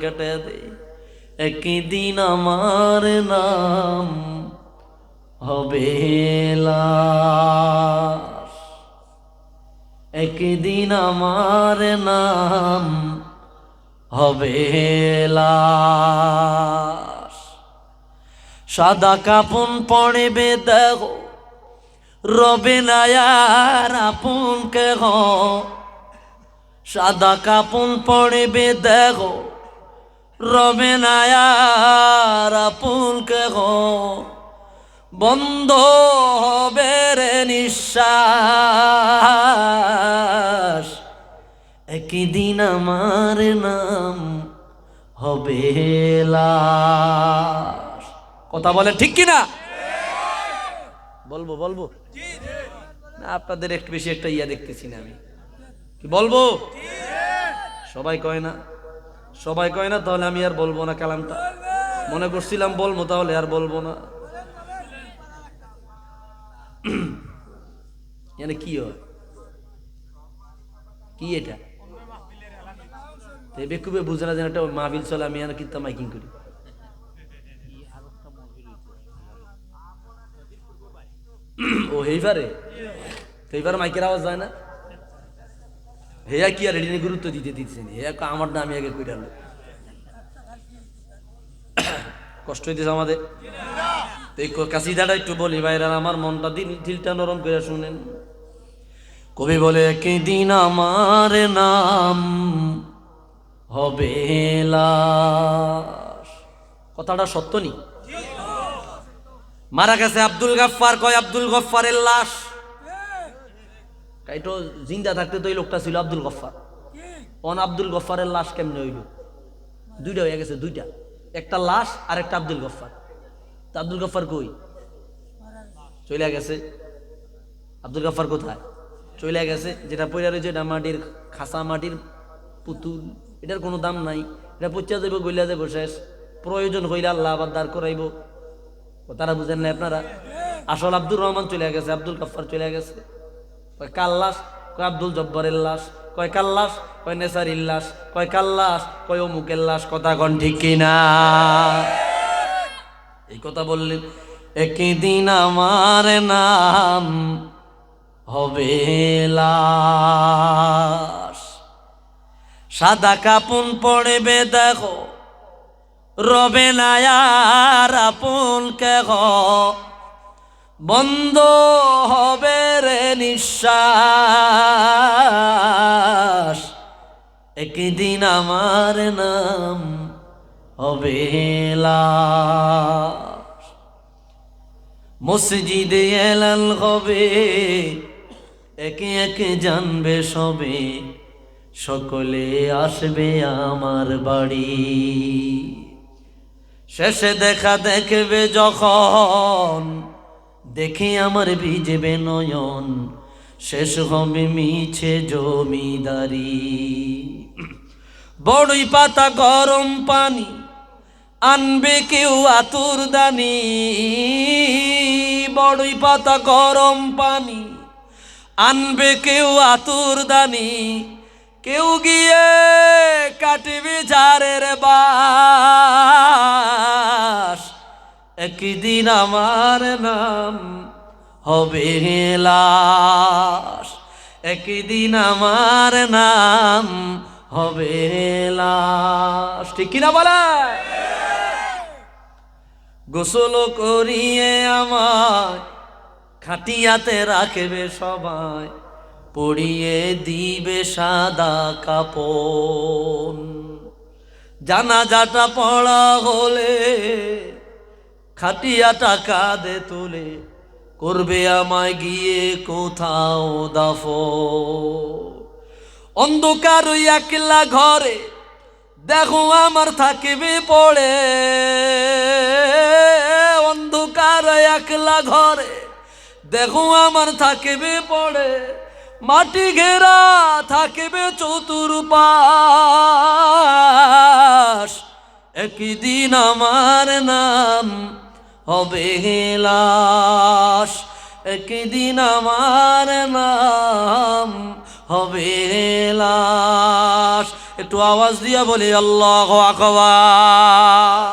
কেটে দে। একদিন আমার নাম হবে লাশ, একদিন আমার নাম হবে লাশ। সাদা কাফন পড়বে দেহ, রবে না আর আপন কেহ। সাদা কাফন পড়বে দেহ, রবে না আর আপন কেহ। বন্ধ হবে রে নিঃশ্বাস, একদিন আমার নাম হবে লাশ। কথা বলে ঠিক কিনা? বলবো বলবো না, আপনাদের একটু বেশি একটা ইয়া দেখতেছি না আমি, কি বলবো? সবাই কয় না, সবাই কয় না, তাহলে আমি আর বলবো না কালামটা। মনে করছিলাম বলবো, তাহলে আর বলবো না। এখানে কি হয়, কি এটা? বেকুবে বুঝে না যেন একটা মাহফিল চলে, আমি আর কিন্তু মাইকিং করি। ও হেইবারে, এইবার মাইকের আওয়াজ যায় না। হেয়া কি আর এদিনে গুরুত্ব দিতে দিচ্ছেন, হেয়া আমার না আমি আগে কইরাল। কষ্ট হইতেছে আমাদের। এই কাসিদাটা একটু বলি ভাইরা, আমার মনটা দিলটা নরম করে শুনেন। কবি বলে একদিন আমার নাম হবে লাশ। কথাটা সত্য নি? মারা গেছে আব্দুল গাফফার, কয় আব্দুল গফফারের লাশ। কাইটো জিন্দা থাকতে তো এই লোকটা ছিল আব্দুল গফফার। অন আব্দুল গফফারের লাশ কেমনে হইল? দুইটা হয়ে গেছে, দুইটা, একটা লাশ আর একটা আব্দুল গফফার। তা আব্দুল গফফার কই? চলে গেছে। আব্দুল গফফার কোথায়? চলে গেছে। যেটা পয়লা রয়েছে এটা মাটির খাসা, মাটির পুতুল, এটার কোনো দাম নাই। এটা পচা যাইব, গইলা যাইব, শেষ। প্রয়োজন হইলে আল্লাহ আবার দাঁড় করাইব। তারা বুঝেন না আপনারা? আসল আব্দুর রহমান চলে গেছে, আব্দুল গফফার চলে গেছে। কয় কার লাশ? কয় আব্দুল জব্বারের লাশ। কয় কার লাশ? কয় নেসারির লাশ। কয় কার লাশ? কয় অমুকের লাশ। কথা কন ঠিক কিনা? এই কথা বললেন, একদিন আমার নাম হবে লাশ। সাদা কাফন পড়বে দেখো, রবে না আর আপন কেহ। বন্ধ হবে রে নিঃশ্বাস, একদিন আমার নাম হবে লাশ। মসজিদে এলাল হবে, একে একে জানবে সবে, সকলে আসবে আমার বাড়ি। শেষে দেখা দেখবে যখন, দেখে আমার ভিজবে নয়ন, শেষ হবে মিছে জমিদারি। বড়ই পাতা গরম পানি, আনবে কেউ আতুর দানি। বড়ই পাতা গরম পানি, আনবে কেউ আতুর দানি। কেউ গিয়ে কাটবে ঝাড়ের বাস, একদিন আমার নাম হবে লাশ। একদিন আমার নাম হবে লাশ। ঠিক কিনা বলে? গোসল করিয়ে আমায় খাটিয়াতে রাখবে সবাই, পরিয়ে দিবে সাদা কাপন। জানাজাটা পড়া হলে খাটিয়াটা কাঁধে তুলে, করবে আমায় গিয়ে কোথাও দাফন। অন্ধকার ওই একলা ঘরে দেখো আমার থাকবে পড়ে। অন্ধকার একলা ঘরে দেখো আমার থাকবে পড়ে, মাটি ঘেরা থাকবে চতুর্পাশ, একদিন আমার নাম হবে লাশ। একদিন আমার নাম হবে লাশ। একটু আওয়াজ দিয়া বলি আল্লাহু আকবার।